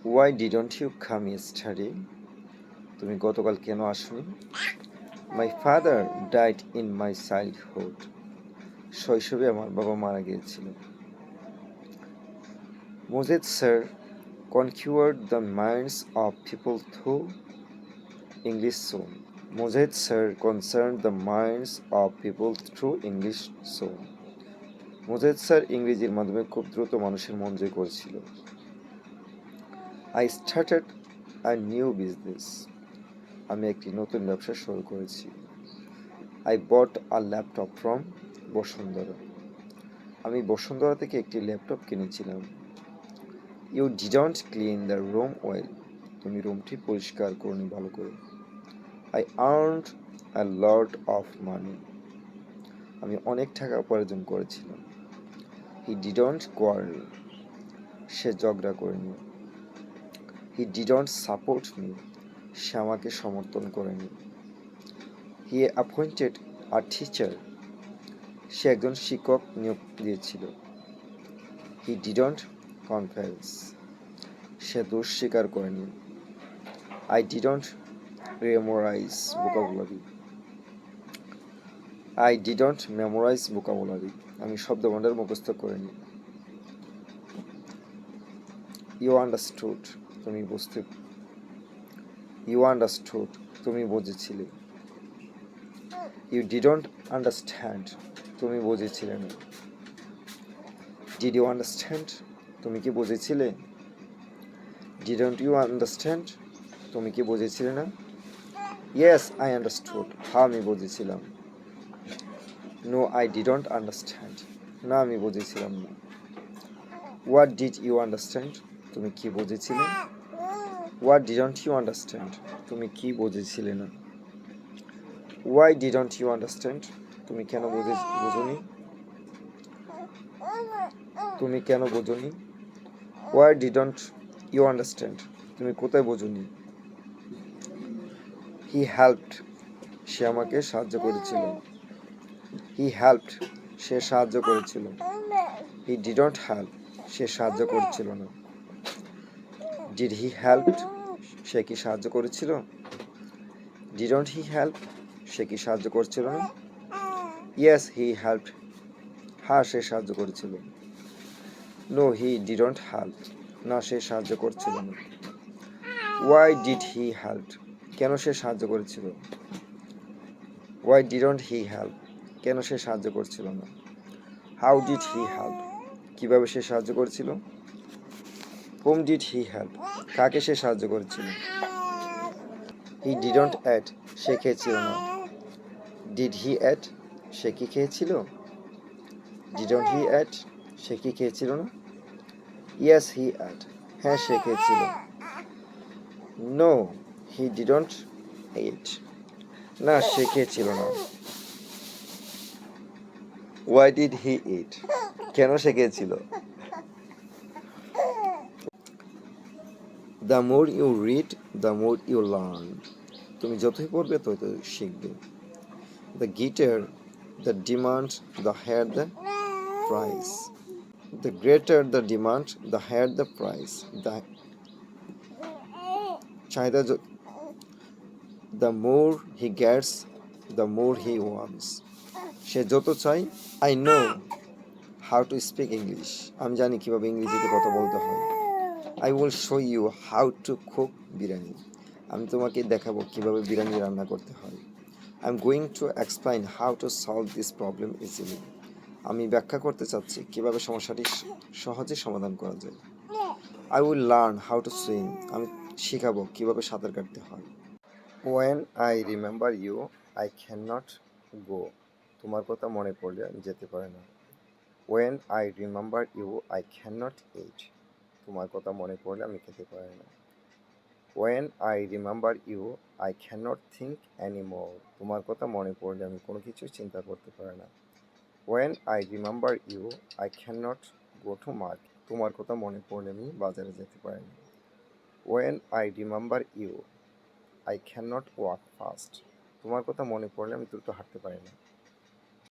Why didn't you come yesterday? তুমি গতকাল কেন আসোনি? My father died in my childhood. শৈশবে আমার বাবা মারা গিয়েছিল। Mujit sir conquered the minds of people through English song. Mujit sir concerned the minds of people through English song. Mujahid sir ইংরেজির মাধ্যমে খুব দ্রুত মানুষের মন জয় করেছিল। I started a new business. আমি একটি নতুন ব্যবসা শুরু করেছি। I bought a laptop from Bashundhara. আমি বসুন্ধরা থেকে একটি ল্যাপটপ কিনেছিলাম। You didn't clean the room well. তুমি রুমটি পরিষ্কার করনি ভালো করে। I earned a lot of money. আমি অনেক টাকা উপার্জন করেছিলাম। He didn't quarrel. সে ঝগড়া করেনি। He didn't support me. সে আমাকে সমর্থন করেনি। He appointed a teacher. সে একজন শিক্ষক নিয়োগ দিয়েছিল। He didn't confess. সে দোষ স্বীকার করেনি। I didn't memorize vocabulary. I didn't memorize vocabulary. আমি শব্দভাণ্ডার মুখস্থ করিনি। You understood. তুমি বুঝতে You understood. তুমি বুঝেছিলে। You didn't understand. তুমি বুঝেছিলে না। Did you understand? তুমি কি বুঝেছিলে? Didn't you understand? তুমি কি বুঝেছিলে না? Yes, I understood. হ্যাঁ, আমি বুঝেছিলাম। No, I didn't understand. না, আমি বুঝেছিলাম না। What did you understand? তুমি কি বুঝেছিলে? What didn't you understand? তুমি কি বুঝেছিলে না? Why didn't you understand? তুমি কেন বুঝোনি? তুমি কেন বুঝোনি? Why didn't you understand? তুমি কোথায় বুঝোনি? He helped. সে আমাকে সাহায্য করেছিল। He helped. সে সাহায্য করেছিল। He didn't help. সে সাহায্য করেছিল না। Did he help? সে কি সাহায্য করেছিল? Didn't he help? সে কি সাহায্য করেছিল না? Yes, he helped. হ্যাঁ, সে সাহায্য করেছিল। No, he didn't help. না, সে সাহায্য করেছিল না। Why did he help? কেন সে সাহায্য করেছিল? Why didn't he help? কেন সে সাহায্য করছিল না? How did he help? কিভাবে সে সাহায্য করেছিল? Whom did he help? কাকে সে সাহায্য করেছিল? He didn't eat. সে খেয়েছিল না। Did he eat? সে কি খেয়েছিল? Didn't he eat? সে কি খেয়েছিল না? Yes, he ate. হ্যাঁ, সে খেয়েছিল। No, he didn't eat. না, সে খেয়েছিল না। Why did he eat? কেন সে খেয়েছিল? The more you read, the more you learn. তুমি যতই পড়বে ততই শিখবে। The greater the demand, the higher the price. The greater the demand, the higher the price. চাহিদা the more he gets, the more he wants. সে যত চাই, I know how to speak English. আমি জানি কিভাবে ইংরেজিতে কথা বলতে হয়। I will show you how to cook biryani. আমি তোমাকে দেখাবো কিভাবে বিরিয়ানি রান্না করতে হয়। I'm going to explain how to solve this problem easily. আমি ব্যাখ্যা করতে চাচ্ছি কিভাবে সমস্যাটি সহজে সমাধান করা যায়। I will learn how to swim. আমি শেখাবো কিভাবে সাঁতার কাটতে হয়। When I remember you, I cannot go. তোমার কথা মনে পড়লে আমি যেতে পারি না। When I remember you, I cannot eat. তোমার কথা মনে পড়লে আমি খেতে পারি না। When I remember you, I cannot think anymore. তোমার কথা মনে পড়লে আমি কোনো কিছু চিন্তা করতে পারি না। When I remember you, I cannot go to market. তোমার কথা মনে পড়লে আমি বাজারে যেতে পারি না। When I remember you, I cannot walk fast. তোমার কথা মনে পড়লে আমি দ্রুত হাঁটতে পারি না।